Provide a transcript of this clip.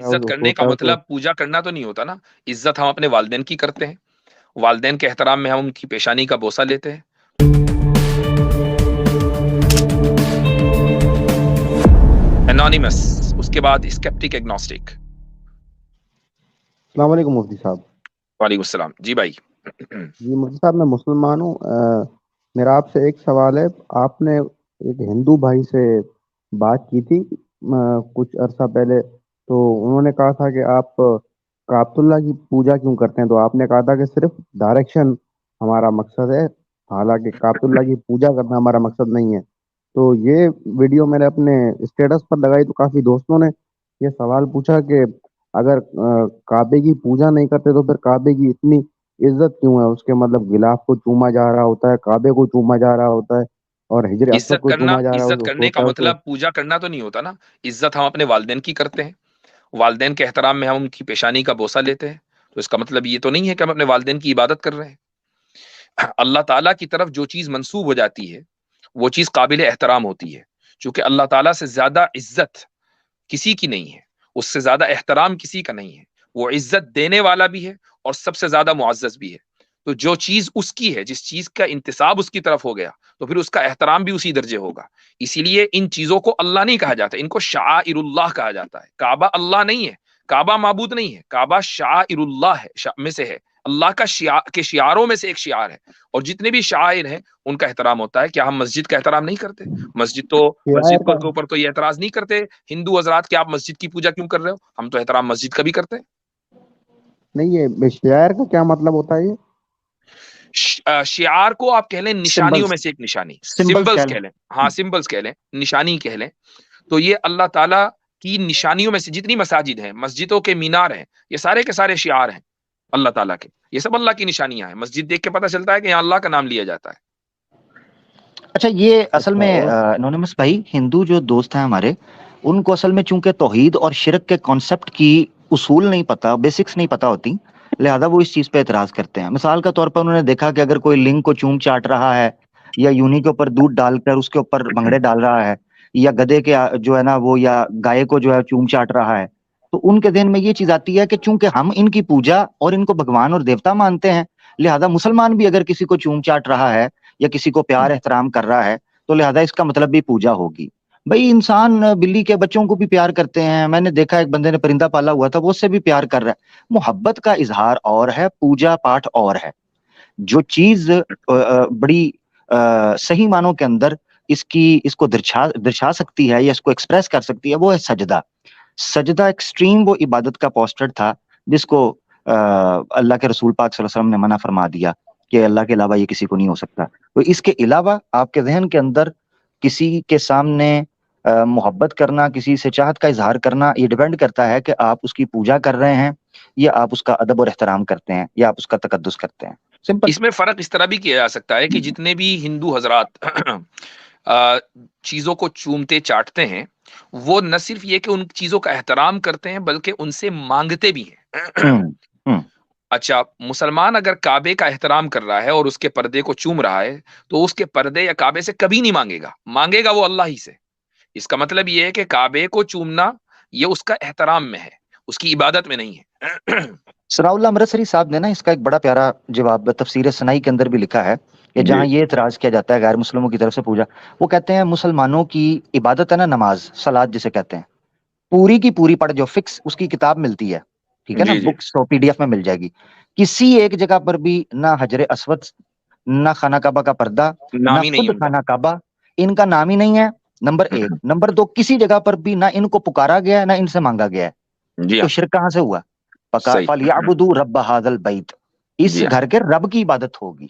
عزت کرنے کا مطلب پوجا کرنا تو نہیں ہوتا نا. عزت ہم اپنے والدین کی کرتے ہیں, والدین کے احترام میں ہم ان کی پیشانی کا بوسہ لیتے ہیں. انانیمس, اس کے بعد اسکیپٹک ایگنوسٹک. السلام علیکم مفتی صاحب. وعلیکم السلام. جی بھائی. جی مفتی صاحب, میں مسلمان ہوں. میرا آپ سے ایک سوال ہے. آپ نے ایک ہندو بھائی سے بات کی تھی کچھ عرصہ پہلے, تو انہوں نے کہا تھا کہ آپ کعبۃ اللہ کی پوجا کیوں کرتے ہیں, تو آپ نے کہا تھا کہ صرف ڈائریکشن ہمارا مقصد ہے, حالانکہ کعبۃ اللہ کی پوجا کرنا ہمارا مقصد نہیں ہے. تو یہ ویڈیو میں نے اپنے اسٹیٹس پر لگائی تو کافی دوستوں نے یہ سوال پوچھا کہ اگر کعبے کی پوجا نہیں کرتے تو پھر کعبے کی اتنی عزت کیوں ہے؟ اس کے مطلب غلاف کو چوما جا رہا ہوتا ہے, کعبے کو چوما جا رہا ہوتا ہے, اور حجر اسود کو چوما جا رہا عزت کرنے کا ہوتا ہے. تو مطلب پوجا کرنا تو نہیں ہوتا نا. عزت ہم اپنے والدین کی کرتے ہیں, والدین کے احترام میں ہم ان کی پیشانی کا بوسہ لیتے ہیں. تو اس کا مطلب یہ تو نہیں ہے کہ ہم اپنے والدین کی عبادت کر رہے ہیں. اللہ تعالیٰ کی طرف جو چیز منسوب ہو جاتی ہے وہ چیز قابل احترام ہوتی ہے, چونکہ اللہ تعالیٰ سے زیادہ عزت کسی کی نہیں ہے, اس سے زیادہ احترام کسی کا نہیں ہے. وہ عزت دینے والا بھی ہے اور سب سے زیادہ معزز بھی ہے. تو جو چیز اس کی ہے, جس چیز کا انتساب اس کی طرف ہو گیا, تو پھر اس کا احترام بھی اسی درجے ہوگا. اسی لیے ان چیزوں کو اللہ نہیں کہا جاتا, ان کو شعائر اللہ کہا جاتا ہے. کعبہ اللہ نہیں ہے, کعبہ معبود نہیں ہے, کعبہ شعائر اللہ ہے, میں سے ہے, اللہ کا کے شعاروں میں سے ایک شعار ہے. اور جتنے بھی شعائر ہیں ان کا احترام ہوتا ہے. کیا ہم مسجد کا احترام نہیں کرتے؟ مسجد شاعر کے کا اوپر تو یہ اعتراض نہیں کرتے ہندو حضرات کہ آپ مسجد کی پوجا کیوں کر رہے ہو. ہم تو احترام مسجد کا بھی کرتے ہیں. نہیں, یہ شاعر کا کیا مطلب ہوتا ہے؟ یہ شعار کو آپ کہہ لیں نشانیوں میں سے ایک نشانی, سمبلز کہہ لیں. ہاں, سمبلز کہہ لیں, نشانی کہہ لیں. تو یہ اللہ تعالیٰ کی نشانیوں میں سے جتنی مساجد ہیں, مسجدوں کے مینار ہیں, یہ سارے کے سارے شعار ہیں اللہ تعالیٰ کے. یہ سب اللہ کی نشانیاں ہیں. مسجد دیکھ کے پتہ چلتا ہے کہ یہاں اللہ کا نام لیا جاتا ہے. اچھا, یہ اصل میں انونیمس بھائی, ہندو جو دوست ہیں ہمارے, ان کو اصل میں چونکہ توحید اور شرک کے کانسیپٹ کی اصول نہیں پتا, بیسکس نہیں پتا ہوتی, لہذا وہ اس چیز پہ اعتراض کرتے ہیں. مثال کے طور پر انہوں نے دیکھا کہ اگر کوئی لنگ کو چوم چاٹ رہا ہے, یا یونی کے اوپر دودھ ڈال کر اس کے اوپر بھنگڑے ڈال رہا ہے, یا گدے کے جو ہے نا وہ, یا گائے کو جو ہے چوم چاٹ رہا ہے, تو ان کے ذہن میں یہ چیز آتی ہے کہ چونکہ ہم ان کی پوجا اور ان کو بھگوان اور دیوتا مانتے ہیں, لہذا مسلمان بھی اگر کسی کو چوم چاٹ رہا ہے یا کسی کو پیار احترام کر رہا ہے تو لہذا اس کا مطلب بھی پوجا ہوگی. بھائی, انسان بلی کے بچوں کو بھی پیار کرتے ہیں. میں نے دیکھا ایک بندے نے پرندہ پالا ہوا تھا, وہ اس سے بھی پیار کر رہا ہے. محبت کا اظہار اور ہے, پوجا پاٹ اور ہے. جو چیز بڑی صحیح معنوں کے اندر اس کو درشا سکتی ہے یا اس کو ایکسپریس کر سکتی ہے, وہ ہے سجدہ. سجدہ ایکسٹریم وہ عبادت کا پوسٹر تھا جس کو اللہ کے رسول پاک صلی اللہ علیہ وسلم نے منع فرما دیا کہ اللہ کے علاوہ یہ کسی کو نہیں ہو سکتا. تو اس کے علاوہ آپ کے ذہن کے اندر کسی کے سامنے محبت کرنا, کسی سے چاہت کا اظہار کرنا, یہ ڈیپینڈ کرتا ہے کہ آپ اس کی پوجا کر رہے ہیں یا آپ اس کا ادب اور احترام کرتے ہیں یا آپ اس کا تقدس کرتے ہیں. سمپل. اس میں فرق اس طرح بھی کیا جا سکتا ہے کہ جتنے بھی ہندو حضرات چیزوں کو چومتے چاٹتے ہیں, وہ نہ صرف یہ کہ ان چیزوں کا احترام کرتے ہیں بلکہ ان سے مانگتے بھی ہیں. اچھا, مسلمان اگر کعبے کا احترام کر رہا ہے اور اس کے پردے کو چوم رہا ہے تو اس کے پردے یا کعبے سے کبھی نہیں مانگے گا, مانگے گا وہ اللہ ہی سے. اس کا مطلب یہ ہے کہ کعبے کو چومنا یہ اس کا احترام میں ہے, اس کی عبادت میں نہیں ہے. ثناء اللہ امرتسری صاحب نے نا اس کا ایک بڑا پیارا جواب تفسیر ثنائی کے اندر بھی لکھا ہے کہ جہاں یہ اعتراض کیا جاتا ہے غیر مسلموں کی طرف سے پوجا, وہ کہتے ہیں مسلمانوں کی عبادت ہے نا نماز, صلاۃ جسے کہتے ہیں, پوری کی پوری پڑھ جو فکس اس کی کتاب ملتی ہے, ٹھیک ہے نا, بکس تو PDF میں مل جائے گی. کسی ایک جگہ پر بھی نہ حجر اسود, نہ خانہ کعبہ کا پردہ, نہ خود خانہ کعبہ, ان کا نام ہی نہیں ہے. نمبر 1. نمبر 2, کسی جگہ پر بھی نہ ان کو پکارا گیا ہے نہ ان سے مانگا گیا ہے. تو شرک کہاں سے ہوا؟ فَلْيَعْبُدُوا رَبَّ هَذَا الْبَيْتِ, اس گھر کے رب کی عبادت ہوگی.